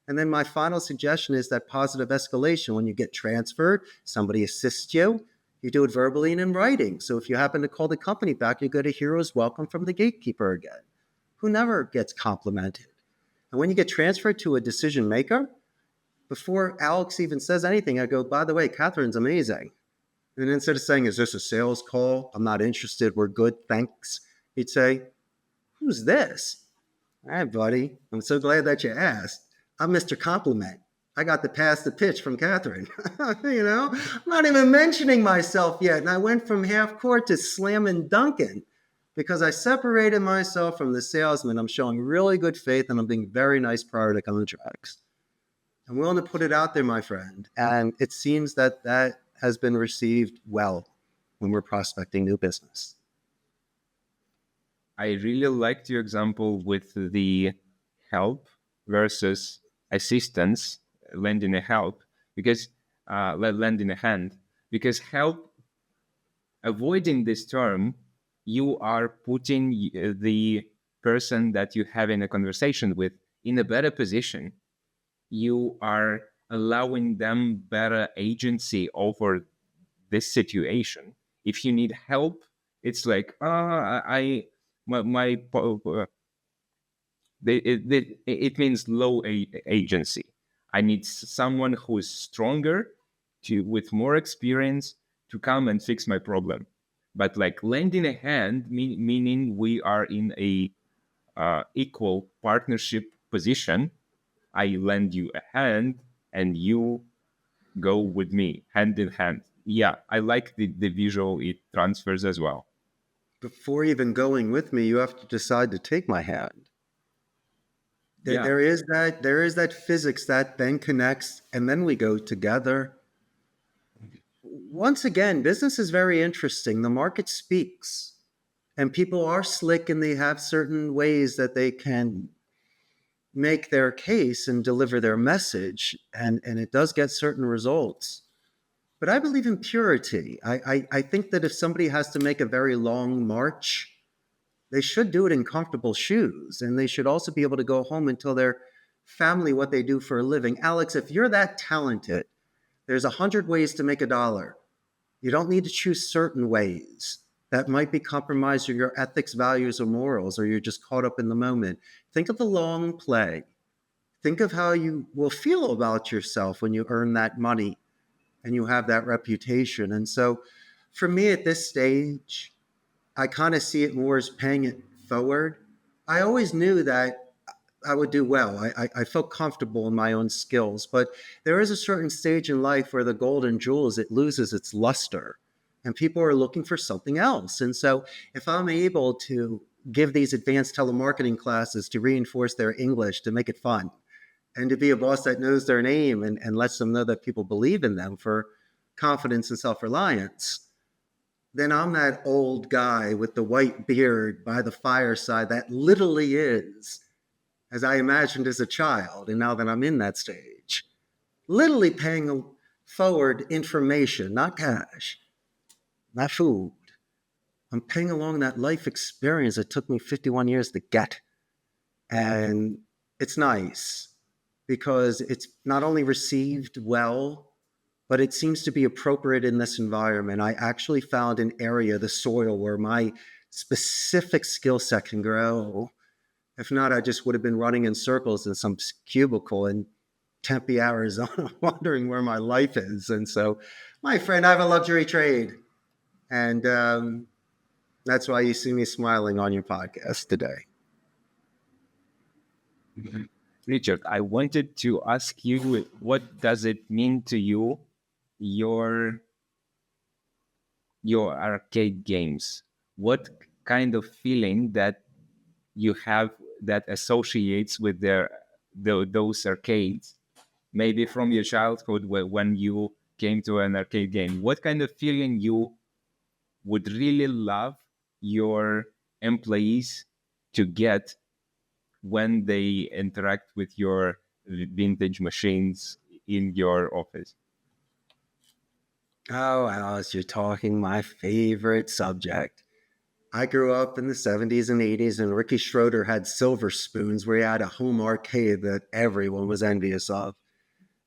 Speaker 2: And then my final suggestion is that positive escalation. When you get transferred, somebody assists you. You do it verbally and in writing. So if you happen to call the company back, you get a hero's welcome from the gatekeeper again, who never gets complimented. And when you get transferred to a decision maker, before Alex even says anything, I go, by the way, Catherine's amazing. And instead of saying, is this a sales call? I'm not interested. We're good. Thanks. He'd say, who's this? All right, buddy. I'm so glad that you asked. I'm Mr. Compliment. I got to pass the pitch from Catherine. I'm not even mentioning myself yet. And I went from half court to slamming Duncan because I separated myself from the salesman. I'm showing really good faith and I'm being very nice prior to contracts. I'm willing to put it out there, my friend. And it seems that that has been received well when we're prospecting new business.
Speaker 1: I really liked your example with the help versus assistance, lending a help, because lending a hand, because help, avoiding this term, you are putting the person that you have in a conversation with in a better position. You are allowing them better agency over this situation. If you need help, it's like, I my it means low agency. I need someone who is stronger, to with more experience, to come and fix my problem. But like lending a hand, meaning we are in a equal partnership position. I lend you a hand and you go with me hand in hand. Yeah, I like the visual it transfers as well.
Speaker 2: Before even going with me, you have to decide to take my hand.
Speaker 1: Yeah,
Speaker 2: There is that physics that then connects, and then we go together. Once again, business is very interesting. The market speaks, and people are slick, and they have certain ways that they can make their case and deliver their message, and it does get certain results. But I believe in purity. I think that if somebody has to make a very long march, they should do it in comfortable shoes. And they should also be able to go home and tell their family what they do for a living. Alex, if you're that talented, there's 100 ways to make a dollar. You don't need to choose certain ways that might be compromising your ethics, values, or morals, or you're just caught up in the moment. Think of the long play. Think of how you will feel about yourself when you earn that money and you have that reputation. And so for me at this stage, I kind of see it more as paying it forward. I always knew that I would do well. I felt comfortable in my own skills, but there is a certain stage in life where the golden jewels, it loses its luster and people are looking for something else. And so if I'm able to give these advanced telemarketing classes to reinforce their English, to make it fun, and to be a boss that knows their name and lets them know that people believe in them for confidence and self-reliance, then I'm that old guy with the white beard by the fireside that literally is, as I imagined as a child. And now that I'm in that stage, literally paying forward information, not cash, not food. I'm paying along that life experience that took me 51 years to get. And it's nice because it's not only received well, but it seems to be appropriate in this environment. I actually found an area, the soil, where my specific skill set can grow. If not, I just would have been running in circles in some cubicle in Tempe, Arizona, wondering where my life is. And so, my friend, I have a luxury trade. And that's why you see me smiling on your podcast today.
Speaker 1: Richard, I wanted to ask you, what does it mean to you, your arcade games? What kind of feeling that you have that associates with those arcades? Maybe from your childhood, when you came to an arcade game, what kind of feeling you would really love your employees to get when they interact with your vintage machines in your office?
Speaker 2: Oh, Alice, you're talking my favorite subject. I grew up in the 70s and 80s, and Ricky Schroeder had silver spoons where he had a home arcade that everyone was envious of.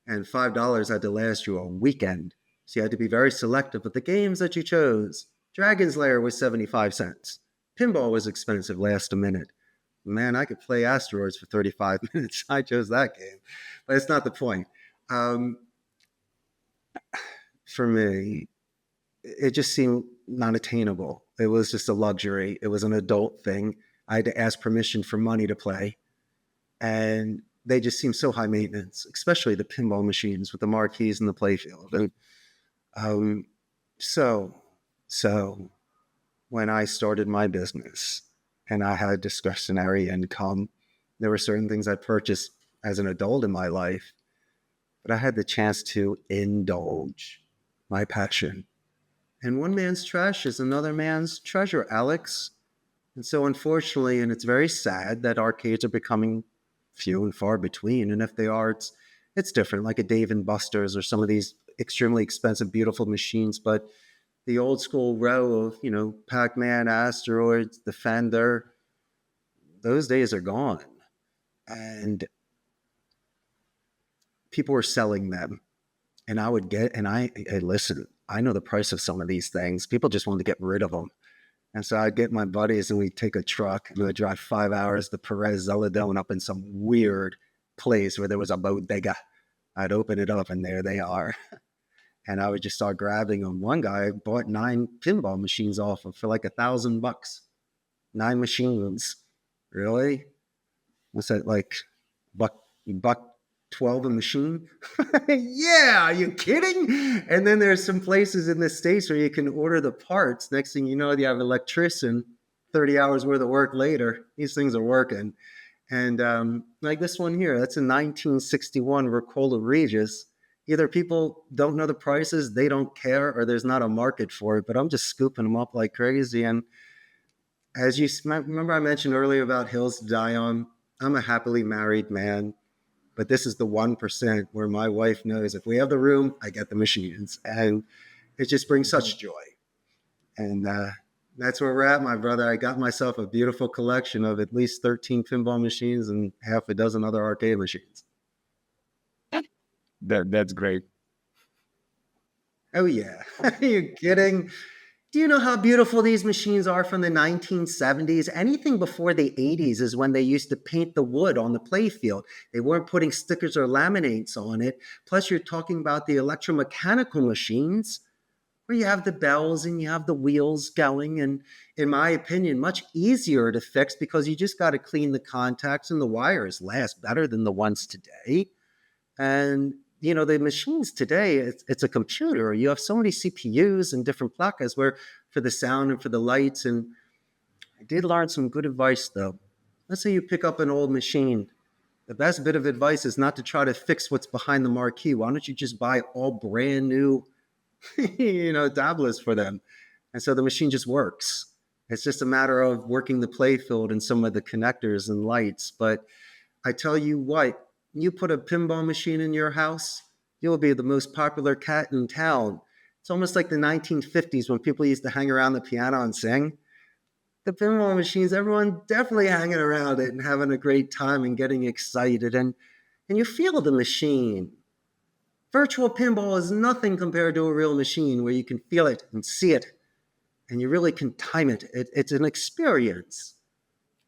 Speaker 2: And $5 had to last you a weekend. So you had to be very selective with the games that you chose. Dragon's Lair was 75 cents. Pinball was expensive, last a minute. Man, I could play Asteroids for 35 minutes. I chose that game. But it's not the point. For me, it just seemed non attainable. It was just a luxury. It was an adult thing. I had to ask permission for money to play. And they just seemed so high maintenance, especially the pinball machines with the marquees and the playfield. And so when I started my business and I had discretionary income, there were certain things I purchased as an adult in my life, but I had the chance to indulge my passion. And one man's trash is another man's treasure, Alex. And so, unfortunately, and it's very sad that arcades are becoming few and far between. And if they are, it's different, like a Dave and Buster's or some of these extremely expensive, beautiful machines. But the old school row of, Pac-Man, Asteroids, Defender, those days are gone. And people were selling them. And I would get, and hey, listen, I know the price of some of these things. People just wanted to get rid of them. And so I'd get my buddies and we'd take a truck and we'd drive 5 hours to Perez Zeledon up in some weird place where there was a bodega. I'd open it up and there they are. And I would just start grabbing them. One guy bought 9 pinball machines off of for like $1,000. 9 machines. Really? What's that, like buck 12 a machine? Yeah, are you kidding? And then there's some places in the States where you can order the parts. Next thing you know, you have an electrician, 30 hours worth of work later. These things are working. And like this one here, that's a 1961 Ricola Regis. Either people don't know the prices, they don't care, or there's not a market for it. But I'm just scooping them up like crazy. And as you remember, I mentioned earlier about hills to die on. I'm a happily married man. But this is the 1% where my wife knows if we have the room, I get the machines. And it just brings such joy. And that's where we're at, my brother. I got myself a beautiful collection of at least 13 pinball machines and half a dozen other arcade machines.
Speaker 1: That's great.
Speaker 2: Oh, yeah. Are you kidding? Do you know how beautiful these machines are from the 1970s? Anything before the 80s is when they used to paint the wood on the playfield. They weren't putting stickers or laminates on it. Plus, you're talking about the electromechanical machines where you have the bells and you have the wheels going. And in my opinion, much easier to fix because you just got to clean the contacts and the wires last better than the ones today. And the machines today, it's a computer. You have so many CPUs and different placas where for the sound and for the lights. And I did learn some good advice, though. Let's say you pick up an old machine. The best bit of advice is not to try to fix what's behind the marquee. Why don't you just buy all brand new, tablets for them? And so the machine just works. It's just a matter of working the play field and some of the connectors and lights. But I tell you what, you put a pinball machine in your house, you'll be the most popular cat in town. It's almost like the 1950s when people used to hang around the piano and sing. The pinball machines, everyone definitely hanging around it and having a great time and getting excited. And you feel the machine. Virtual pinball is nothing compared to a real machine where you can feel it and see it and you really can time it. It's an experience.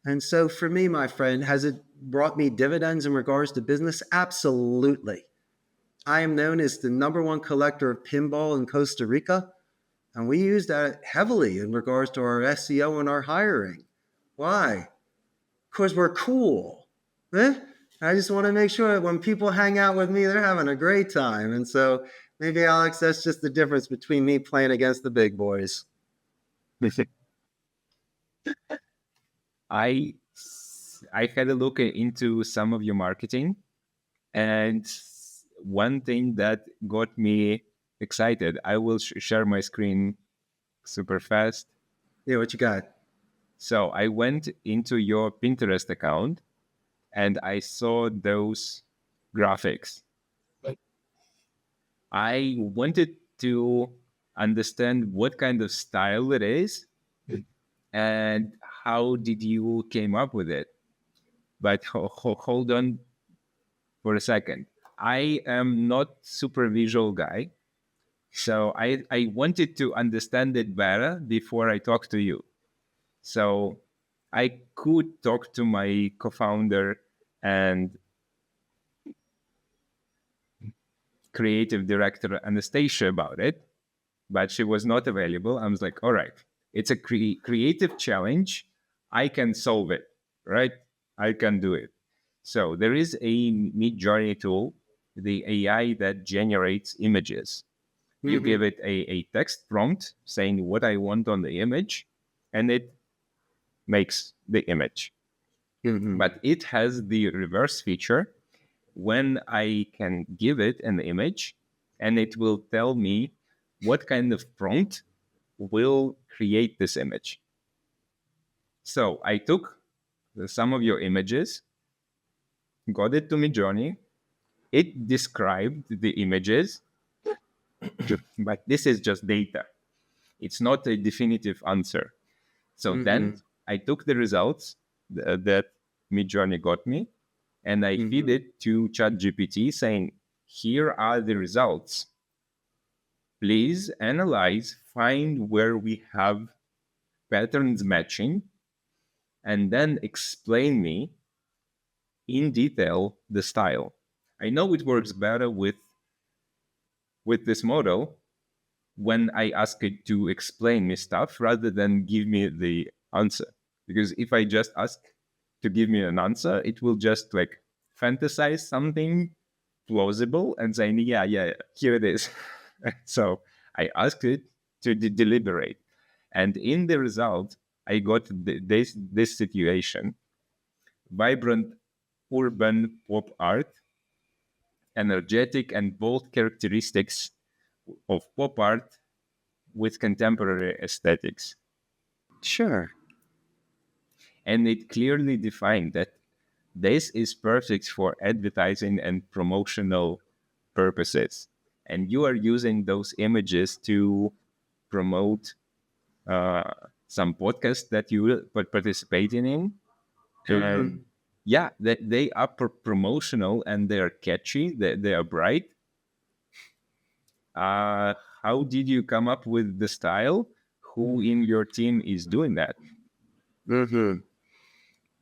Speaker 2: And so for me, my friend, has it brought me dividends in regards to business? Absolutely. I am known as the number one collector of pinball in Costa Rica, and we use that heavily in regards to our SEO and our hiring. Why? Because we're cool. Eh? I just want to make sure that when people hang out with me, they're having a great time. And so maybe, Alex, that's just the difference between me playing against the big boys.
Speaker 1: I I had a look into some of your marketing, and one thing that got me excited. I will share my screen super fast.
Speaker 2: Yeah, what you got?
Speaker 1: So I went into your Pinterest account and I saw those graphics. I wanted to understand what kind of style it is and how did you came up with it. But hold on for a second. I am not super visual guy, so I wanted to understand it better before I talk to you. So I could talk to my co-founder and creative director Anastasia about it, but she was not available. I was like, all right, it's a creative challenge. I can solve it, right? I can do it. So there is a mid-journey tool, the AI that generates images. You give
Speaker 2: Mm-hmm.
Speaker 1: it a text prompt saying what I want on the image, and it makes the image.
Speaker 2: Mm-hmm.
Speaker 1: But it has the reverse feature when I can give it an image and it will tell me what kind of prompt will create this image. So I took some of your images, got it to Midjourney. It described the images, but this is just data. It's not a definitive answer. So then
Speaker 2: Mm-hmm.
Speaker 1: I took the results that Midjourney got me and I feed
Speaker 2: Mm-hmm.
Speaker 1: it to ChatGPT saying, here are the results. Please analyze, find where we have patterns matching, and then explain me in detail the style. I know it works better with this model when I ask it to explain me stuff rather than give me the answer. Because if I just ask to give me an answer, it will just like fantasize something plausible and saying, yeah, here it is. So I asked it to deliberate. And in the result, I got this situation: vibrant urban pop art, energetic and bold characteristics of pop art with contemporary aesthetics.
Speaker 2: Sure.
Speaker 1: And it clearly defined that this is perfect for advertising and promotional purposes. And you are using those images to promote uh, some podcasts that you will participating in. And
Speaker 2: Mm-hmm.
Speaker 1: yeah, they are promotional and they are catchy, they are bright. How did you come up with the style? Who in your team is doing that?
Speaker 2: Mm-hmm.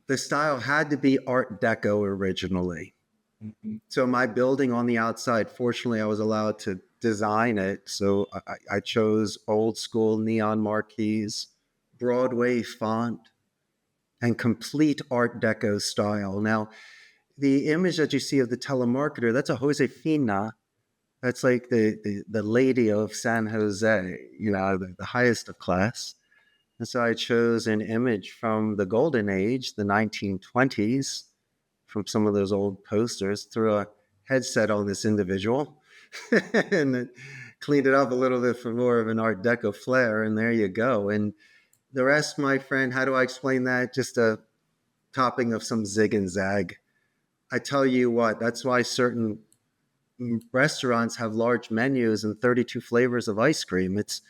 Speaker 2: The style had to be Art Deco originally. So my building on the outside, fortunately, I was allowed to design it. So I chose old school neon marquees, Broadway font, and complete Art Deco style. Now, the image that you see of the telemarketer, that's a Josefina. That's like the lady of San Jose, the highest of class. And so I chose an image from the golden age, the 1920s, from some of those old posters, threw a headset on this individual and cleaned it up a little bit for more of an Art Deco flair, and there you go. And the rest, my friend, how do I explain that? Just a topping of some zig and zag. I tell you what, that's why certain restaurants have large menus and 32 flavors of ice cream. It's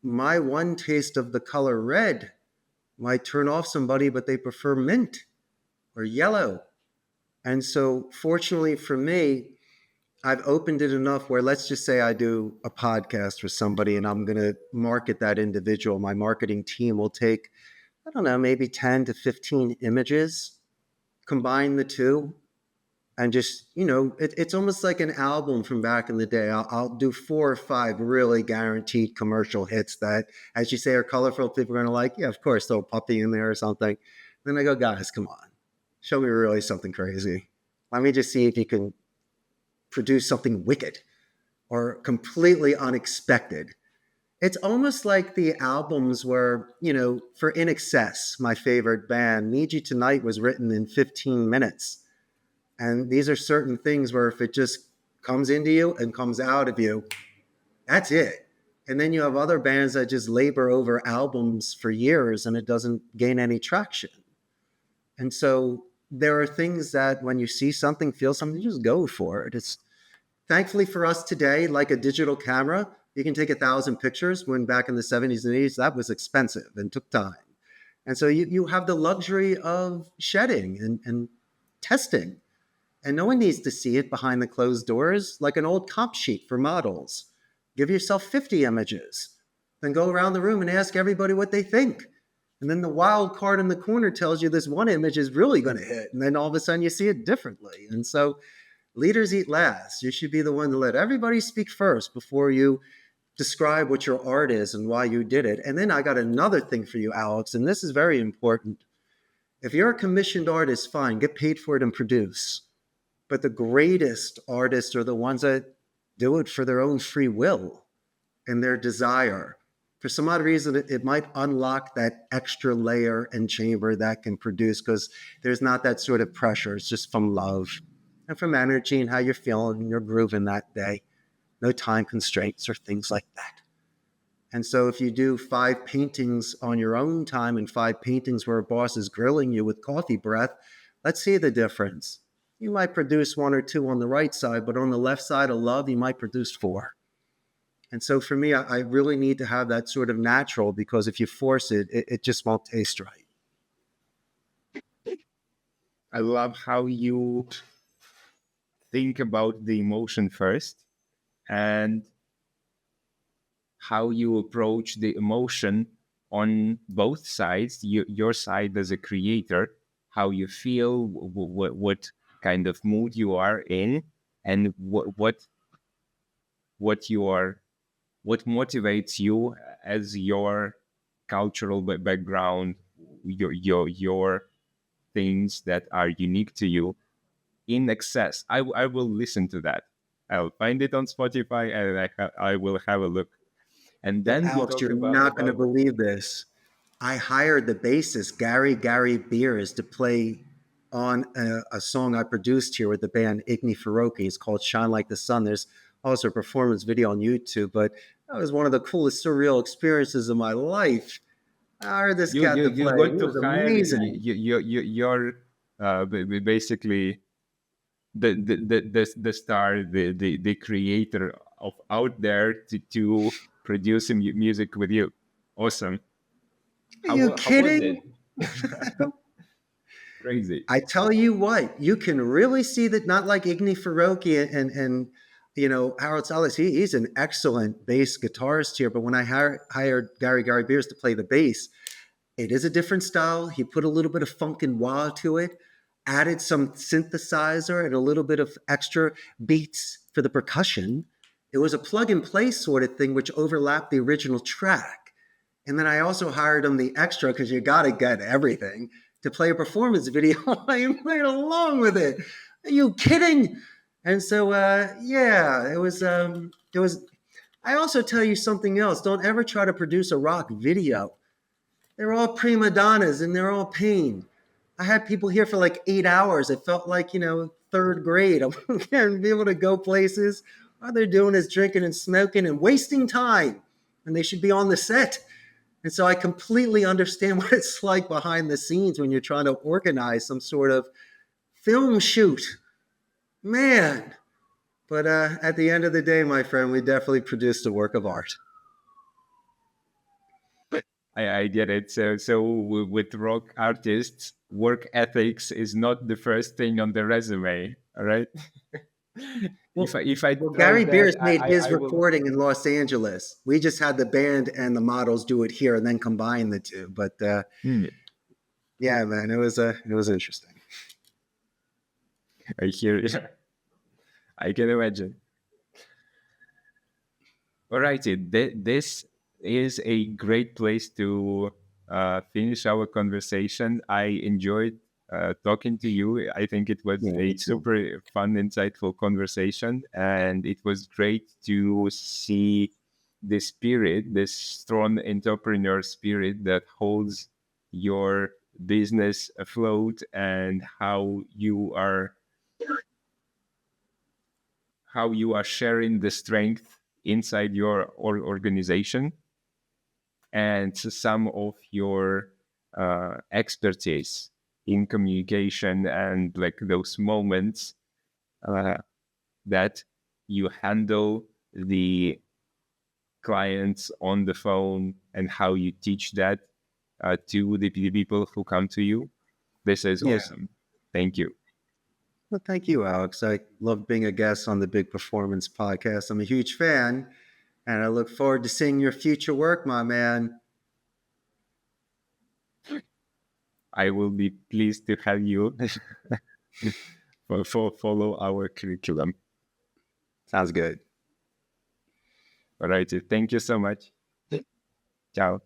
Speaker 2: my one taste of the color red might turn off somebody, but they prefer mint or yellow. And so, fortunately for me, I've opened it enough where let's just say I do a podcast for somebody and I'm going to market that individual. My marketing team will take, I don't know, maybe 10 to 15 images, combine the two, and just, it's almost like an album from back in the day. I'll do 4 or 5 really guaranteed commercial hits that, as you say, are colorful. People are going to like, yeah, of course, throw a puppy in there or something. Then I go, guys, come on, show me really something crazy. Let me just see if you can produce something wicked or completely unexpected. It's almost like the albums where, for INXS, my favorite band, Need You Tonight was written in 15 minutes. And these are certain things where if it just comes into you and comes out of you, that's it. And then you have other bands that just labor over albums for years and it doesn't gain any traction. And so there are things that when you see something, feel something, you just go for it. It's thankfully for us today, like a digital camera, you can take 1,000 pictures when back in the 70s and 80s, that was expensive and took time. And so you have the luxury of shedding and testing. And no one needs to see it behind the closed doors, like an old comp sheet for models. Give yourself 50 images, then go around the room and ask everybody what they think. And then the wild card in the corner tells you this one image is really going to hit. And then all of a sudden you see it differently. And so leaders eat last. You should be the one to let everybody speak first before you describe what your art is and why you did it. And then I got another thing for you, Alex, and this is very important. If you're a commissioned artist, fine, get paid for it and produce. But the greatest artists are the ones that do it for their own free will and their desire. For some odd reason, it might unlock that extra layer and chamber that can produce because there's not that sort of pressure. It's just from love and from energy and how you're feeling and you're grooving that day. No time constraints or things like that. And so if you do 5 paintings on your own time and 5 paintings where a boss is grilling you with coffee breath, let's see the difference. You might produce 1 or 2 on the right side, but on the left side of love, you might produce 4. And so for me, I really need to have that sort of natural because if you force it, it just won't taste right.
Speaker 1: I love how you think about the emotion first and how you approach the emotion on both sides, your side as a creator, how you feel, what kind of mood you are in, and what you are, what motivates you as your cultural background, your things that are unique to you. INXS. I will listen to that. I'll find it on Spotify and I will have a look. And
Speaker 2: But
Speaker 1: then you
Speaker 2: Alex,
Speaker 1: talk
Speaker 2: you're not going to
Speaker 1: about
Speaker 2: believe this. I hired the bassist, Gary Beers, to play on a song I produced here with the band Igni. It's called Shine Like the Sun. There's also a performance video on YouTube, but that was one of the coolest surreal experiences of my life. I hired this cat to
Speaker 1: you
Speaker 2: play.
Speaker 1: got
Speaker 2: He
Speaker 1: to
Speaker 2: was
Speaker 1: hire
Speaker 2: amazing.
Speaker 1: you're basically the star, the creator of out there to produce some music with you. Awesome.
Speaker 2: Are you
Speaker 1: How was it?
Speaker 2: kidding?
Speaker 1: Crazy.
Speaker 2: I tell you what, you can really see that not like Igni and Harold Salas. He's an excellent bass guitarist here. But when I hired Gary Beers to play the bass, it is a different style. He put a little bit of funk and wah to it, added some synthesizer and a little bit of extra beats for the percussion. It was a plug and play sort of thing, which overlapped the original track. And then I also hired him the extra because you got to get everything to play a performance video. I played along with it. Are you kidding? And so, yeah, it was. It was. I also tell you something else. Don't ever try to produce a rock video. They're all prima donnas and they're all pain. I had people here for like 8 hours. It felt like, third grade. I'm going to be able to go places. All they're doing is drinking and smoking and wasting time, and they should be on the set. And so I completely understand what it's like behind the scenes when you're trying to organize some sort of film shoot. Man. But at the end of the day, my friend, we definitely produced a work of art.
Speaker 1: I get it. With rock artists, work ethics is not the first thing on the resume. All right.
Speaker 2: Well,
Speaker 1: If I
Speaker 2: well,
Speaker 1: try
Speaker 2: Gary
Speaker 1: that,
Speaker 2: Beers made his
Speaker 1: I will.
Speaker 2: recording in Los Angeles. We just had the band and the models do it here and then combine the two. But
Speaker 1: Hmm,
Speaker 2: yeah, man, it was interesting.
Speaker 1: I hear you. I can imagine. All righty. This is a great place to finish our conversation. I enjoyed talking to you. I think it was
Speaker 2: Yeah, me
Speaker 1: a
Speaker 2: too.
Speaker 1: super fun, insightful conversation. And it was great to see the spirit, this strong entrepreneur spirit that holds your business afloat, and how you are sharing the strength inside your organization, and some of your expertise in communication, and like those moments uh, that you handle the clients on the phone, and how you teach that to the people who come to you. This is
Speaker 2: Yeah.
Speaker 1: awesome. Thank you.
Speaker 2: Well, thank you, Alex. I love being a guest on the Big Performance Podcast. I'm a huge fan, and I look forward to seeing your future work, my man.
Speaker 1: I will be pleased to have you follow our curriculum.
Speaker 2: Sounds good.
Speaker 1: All right. Thank you so much. Ciao.